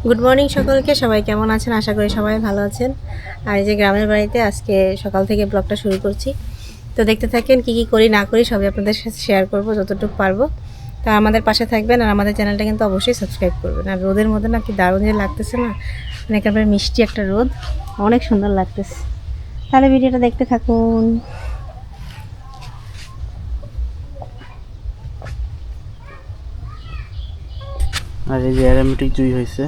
Good morning সকলকে, সবাই কেমন আছেন? আশা করি সবাই ভালো আছেন। আর এই যে গ্রামের বাড়িতে আজকে সকাল থেকে ব্লগটা শুরু করছি। তো দেখতে থাকেন কি কি করি না করি সবই আপনাদের সাথে শেয়ার করব যতটুকু পারবো। তা আমাদের পাশে থাকবেন আর আমাদের চ্যানেলটা কিন্তু অবশ্যই সাবস্ক্রাইব করবেন। আর রোদের মধ্যে না কি দারুণ যে লাগতেছে না, মানে একেবারে মিষ্টি একটা রোদ, অনেক সুন্দর লাগতেছে। তাহলে ভিডিওটা দেখতে থাকুন। আর এই যে অ্যারোমেটিক জুই হয়েছে,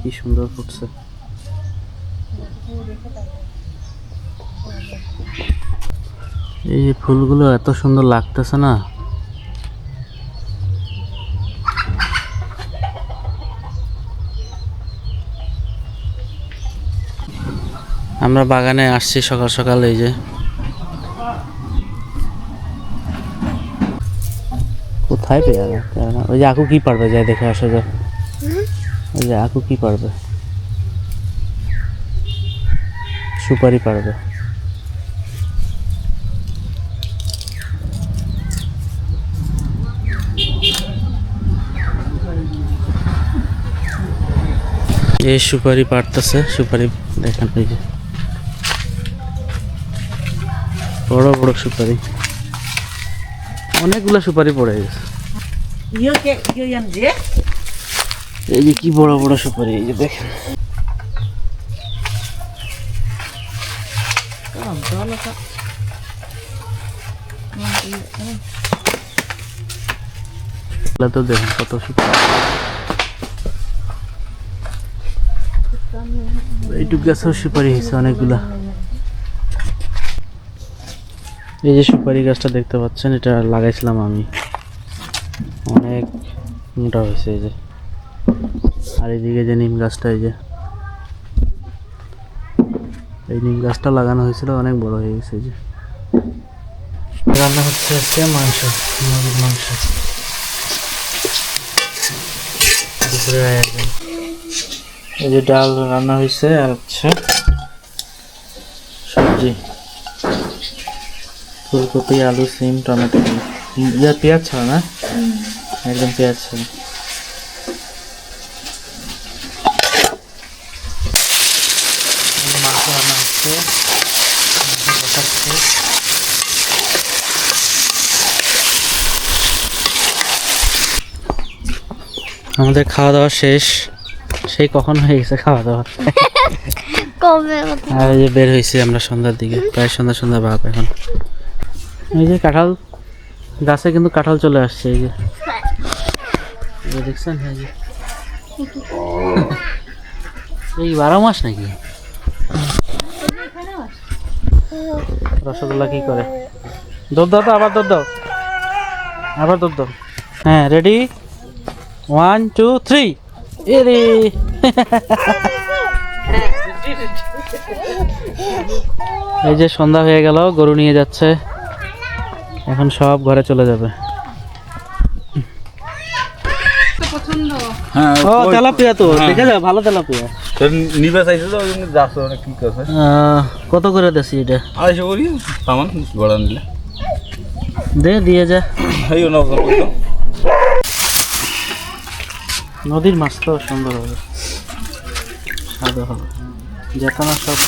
কি সুন্দর ফুটছে। এই যে ফুলগুলো এত সুন্দর লাগতেছে না। আমরা বাগানে আসছি সকাল সকাল। এই যে কোথায় পেয়ে গেল? ওই যে আকু কি পারবে, যাই দেখে আসা যায়। ওই যে আকু কি পারবে? সুপারি পারবে। এই সুপারি পারতেছে, সুপারি দেখেন, এই যে বড় বড় সুপারি, অনেকগুলো সুপারি পড়ে গেছে। এই যে কি বড় বড় সুপারি, এই যে দেখেন। তো দেখেন কত সুপারি। এইটুক গাছেও সুপারি হয়েছে অনেকগুলা। এই যে সুপারি গাছটা দেখতে পাচ্ছেন, এটা লাগাইছিলাম আমি, অনেক মোটা হয়েছে। এই যে আর এইদিকে যে নিম গাছটা, এই যে এই নিম গাছটা লাগানো হয়েছিল, অনেক বড় হয়ে গেছে। এই যে রান্না হচ্ছে আজকে মাংস, মুরগির মাংস। দুপুরের আয়োজন। এই যে ডাল রান্না হয়েছে, আর হচ্ছে সবজি, ফুলকপি, আলু, সিম, টমেটো, পেঁয়াজ ছাড়া না, একদম পেঁয়াজ ছাড়া। মাংস রান্না হচ্ছে, আমাদের খাওয়া দাওয়া শেষ। সেই কখন হয়ে গেছে খাওয়া দাওয়া। আর এই যে বের হয়েছি আমরা সন্ধ্যার দিকে, প্রায় সন্ধ্যা ভাব এখন। এই যে কাঁঠাল গাছে কিন্তু কাঁঠাল চলে আসছে। এই যে দেখছেন, এই 12 মাস নাকি? রসগোল্লা কি করে? দৌড় দাও তো, আবার দৌড় দাও, আবার দৌড় দাও। হ্যাঁ, রেডি, 1 2 3। এরে এই যে সন্ধ্যা হয়ে গেল, গরু নিয়ে যাচ্ছে, এখন সব ঘরে চলে যাবে। ও তেলাপিয়া তো দেখে যা, ভালো তেলাপিয়া। নিবে চাইছে তো, ওই জন্য যাচ্ছে অনেক। কি করছে? কত করে দেছি এটা? 250 করি সামান গড়া নিলে দিয়ে যা। এই না নদীর মাছ তো সুন্দর হবে, সাদা হবে, যেত না সব।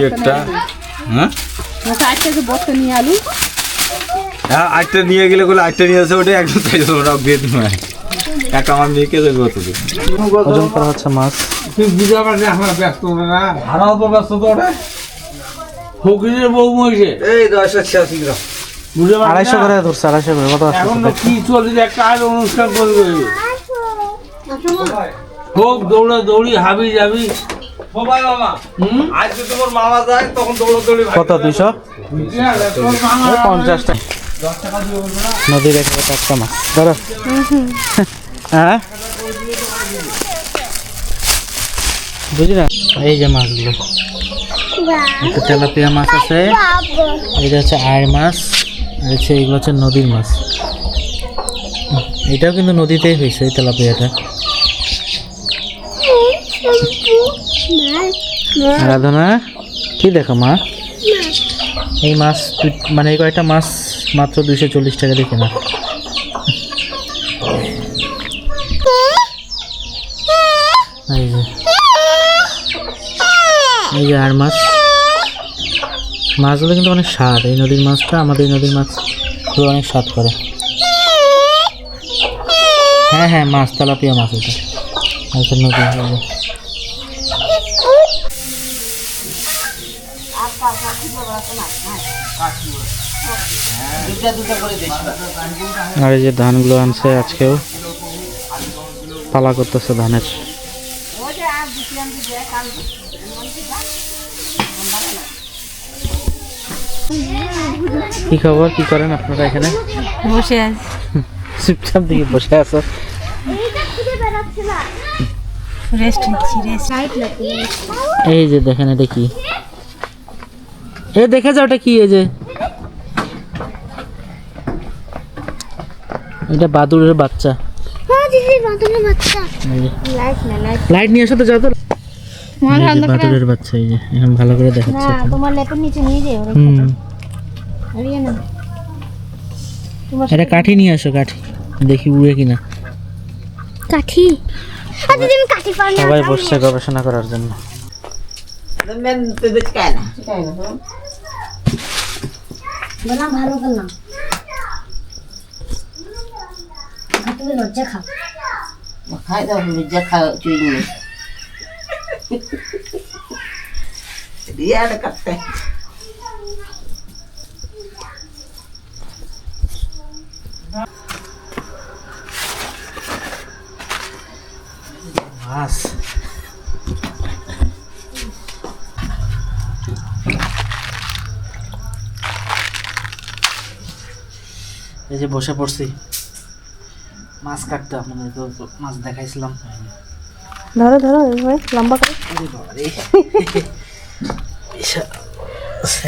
একটা হ্যাঁ আটটা নিয়ে গেলে বলে আটটা নিয়ে আসে, ওটা একদম চাইছে ওটা বেদ নয়। এক আমার মেয়েকে দেবে কত দিন ওজন করা হচ্ছে মাছ। তুই বুঝতে পারছি আমরা ব্যস্ত না, হারাও তো ব্যস্ত তো ওটা ফকিরের বউ মহিষে এই 286 গ্রাম 250 করে ধরছে, 250 করে। কত এখন তো কি চলছে, একটা আজ অনুষ্ঠান করবে, হোক দৌড়া দৌড়ি, হাবি যাবি সবাই। মামা আজকে তোমার মামা যায়, তখন দৌড়া দৌড়ি। কত? 250 টাকা। নদীর একেবারে টাটকা মাছ ধরো। হ্যাঁ, বুঝি না। এই যে মাছগুলো, একটা তেলাপিয়া মাছ আছে, এটা হচ্ছে আড় মাছ, আর হচ্ছে এগুলো হচ্ছে নদীর মাছ। এটাও কিন্তু নদীতেই হয়েছে, এই তেলাপিয়াটা। আরাধনা কি দেখো মা? এই মাছ মানে এই কয়েকটা মাছ মাত্র 240 টাকা দিয়ে কেনা। এই যে আর মাছগুলো কিন্তু অনেক স্বাদ। এই নদীর মাছটা আমাদের নদীর মাছ অনেক স্বাদ করে। হ্যাঁ হ্যাঁ, মাছ তেলাপিয়া মাছ এটা মাছের নদী। আর এই যে ধানগুলো আনছে, আজকেও পালা করতেছে ধানের। কি খবর, কি করেন আপনারা এখানে? বসে আছি। চুপচাপ দিকে বসে আছো। রেস্ট নিচ্ছি, রেস্ট। এই যে দেখেন এটা কি, দেখে যাও এটা কি। এই যে এটা বাদুড়ের বাচ্চা। লাইট নিয়ে আসো তো, যাও তো। বাদুড়ের বাচ্চা, এই যে এখন ভালো করে দেখাচ্ছে। তোমার লেপের নিচে নিয়ে যাও। এটা কাঠি নিয়ে আসো, কাঠি দেখি উড়ে কিনা। কাঠি? সবাই বসছে গবেষণা করার জন্য। ভালো করলাম, তুমি লজ্জা খাও। খাই দাও, লজ্জা খাও। চুই কাটতে মাছ। এই যে বসে পড়ছি মাছ কাটতে। আপনাদের তো মাছ দেখাইছিলাম। ধরো ধরো, লম্বা করে।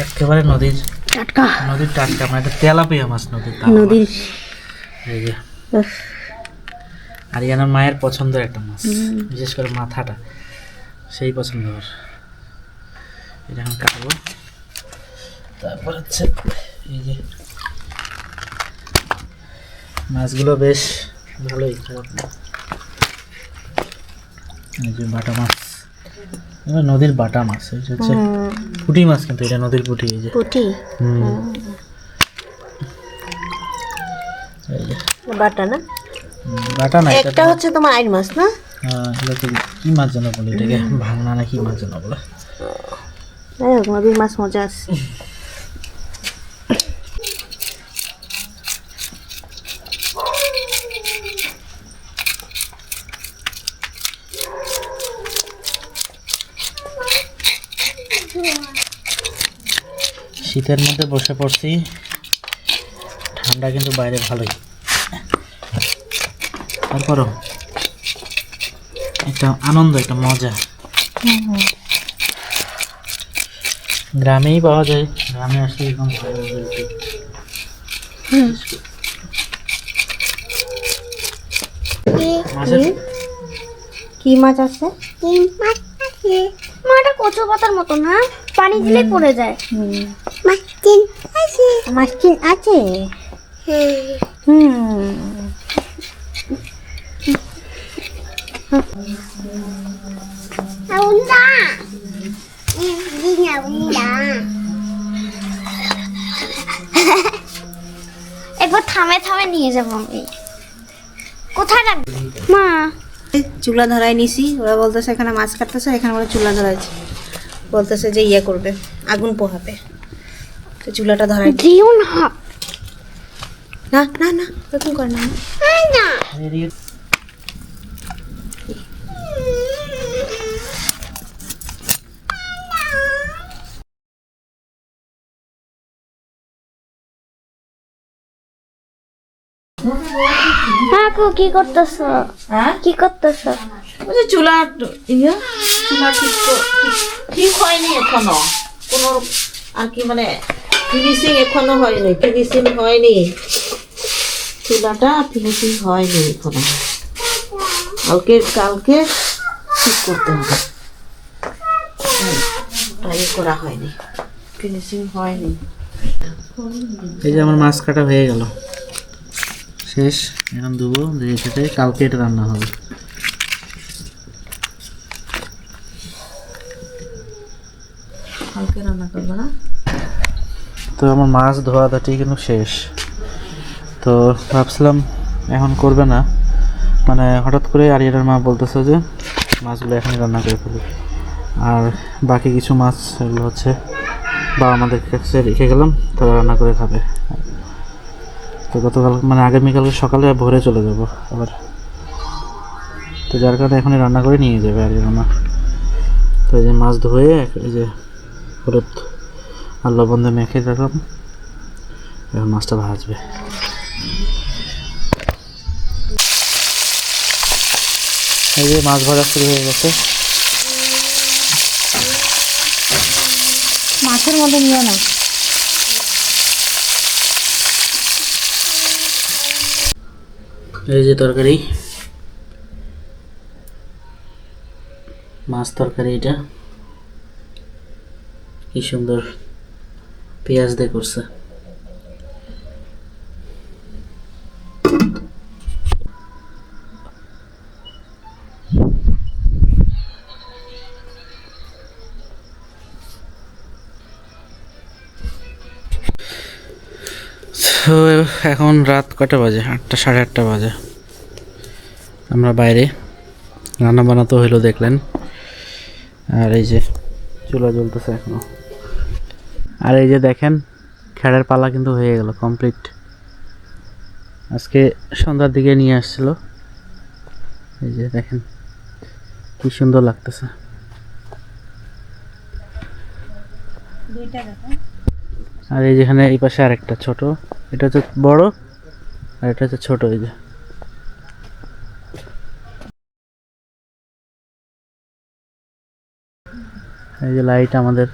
একেবারে নদীর টাটকা, নদীর টাটকা, মানে এটা তেলাপিয়া মাছ নদীর। এই যে আরিয়ানার মায়ের পছন্দের একটা মাছ, বিশেষ করে মাথাটা সেই পছন্দ। এটা এখন কাটবো। তারপর হচ্ছে এই যে মাছগুলো বেশ ভালোই, খারাপ না। এই যে বাটা মাছ, এটা নদীর বাটা মাছ। এটা হচ্ছে পুঁটি মাছ, কিন্তু এটা নদীর পুঁটি। এই যে পুঁটি বাটা না, বাটা না, একটা হচ্ছে তোমার আইন মাছ না? হ্যাঁ, এটাকে কি মাছ যেন বলে, এটাকে ভাঙনা না কি মাছ যেন বলে। নদীর মাছ মজা আছে। শীতের মধ্যে বসে পড়ছি, ঠান্ডা কিন্তু বাইরে ভালোই। তারপরও একটা আনন্দ, একটা মজা। গ্রামেই পাওয়া যায়, গ্রামে আসলে এরকম কি মাছ আছে? মাটা কচু পাতার মতো না, পানি দিলে পড়ে যায়। মাছকিন আছে। একবার থামে থামে নিয়ে যাবো আমি। কোথায় রাখবি মা? চুলা ধরাই নিছি, ওরা বলতেছে এখানে মাছ কাটতেছে, এখানে ওরা চুলা ধরাইছে, বলতেছে যে ইয়ে করবে, আগুন পোহাবে। তো চুলাটা ধরাই দিও না। না না না, এরকম করে না। কাকু কি করতেছো? কি করতেছো? ওই যে চুলা ইয়ে চুলা ঠিক হয়নি এখনো, কোনো আর কি মানে ফিনিশিং এখনো হয়নি, চুলাটা ফিনিশিং হয়নি এখনো। কালকে ঠিক করতে হবে, ট্রাই করা হয়নি, ফিনিশিং হয়নি। এই যে আমার মাছ কাটা হয়ে গেল, শেষ। এখন দেবো দিয়ে এটাতে কালকে এটা রান্না হবে। কালকে রান্না করবো না? তো আমার মাছ ধোয়াধাটি কিন্তু শেষ। তো ভাবছিলাম এখন করবে না, মানে হঠাৎ করে আরিয়ার মা বলতেছে যে মাছগুলো এখনই রান্না করে ফেলি। আর বাকি কিছু মাছ এগুলো হচ্ছে বা আমাদের কাছে রেখে গেলাম, তারা রান্না করে খাবে। তো গতকাল মানে আগামীকালকে সকালে ভোরে চলে যাব আবার, তো যার কারণে এখনই রান্না করে নিয়ে যাবে আরিয়ার মা। তো এই যে মাছ ধুয়ে এই যে হলুদ আর লবণ দিয়ে মেখে রাখলাম, এখন মাছটা ভাজবে। এই যে মাছ ভাজা শুরু হয়ে গেছে। মাছের মধ্যে নিও না। এই যে তরকারি, মাছ তরকারি, এটা কি সুন্দর পেঁয়াজ দিয়ে করছে। তো এখন রাত কটা বাজে? 8টা, সাড়ে 8টা বাজে। আমরা বাইরে রান্না বান্না তো হইলো দেখলেন, আর এই যে চুলা জ্বলতেছে এখনো। আর এই যে দেখেন খেড়ের পালা কিন্তু হয়ে গেল কমপ্লিট। আজকে সন্ধ্যার দিকে নিয়ে আসছিল, এই যে দেখেন কি সুন্দর লাগতেছে। আর এই যেখানে এই পাশে আরেকটা ছোট, এটা হচ্ছে বড় আর এটা হচ্ছে ছোট। এই যে এই যে লাইট, আমাদের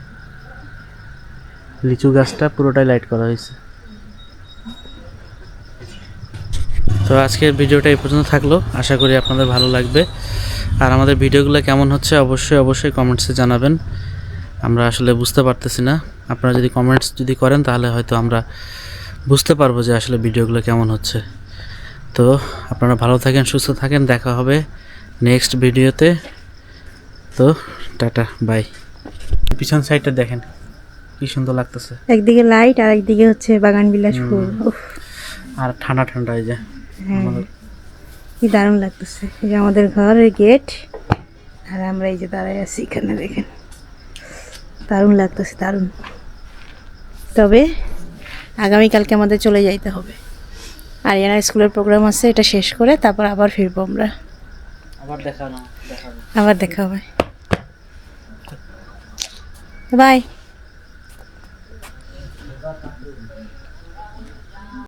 লিচু গাছটা পুরোটাই লাইট করা হয়েছে। তো আজকের ভিডিওটা এই পর্যন্ত থাকলো, আশা করি আপনাদের ভালো লাগবে। আর আমাদের ভিডিওগুলো কেমন হচ্ছে অবশ্যই কমেন্টসে জানাবেন। আমরা আসলে বুঝতে পারতেছি না, আপনারা যদি কমেন্টস যদি করেন তাহলে হয়তো আমরা বুঝতে পারবো যে আসলে ভিডিওগুলো কেমন হচ্ছে। তো আপনারা ভালো থাকেন, সুস্থ থাকেন, দেখা হবে নেক্সট ভিডিওতে। তো টাটা, বাই। পিছন সাইডটা দেখেন কি সুন্দর লাগতেছে, একদিকে লাইট আর একদিকে হচ্ছে বাগান বিলাস ফুল। উফ, আর ঠান্ডা ঠান্ডা। এই যে হ্যাঁ, কি দারুণ লাগতেছে। এই যে আমাদের ঘরের গেট, আর আমরা এই যে দাঁড়াই আছি এখানে, দেখেন দারুণ লাগতেছে, দারুণ। তবে আগামীকালকে আমাদের চলে যাইতে হবে, আরিয়ানার স্কুলের প্রোগ্রাম আছে, এটা শেষ করে তারপর আবার ফিরবো আমরা। আবার দেখা আবার দেখা হবে। বাই।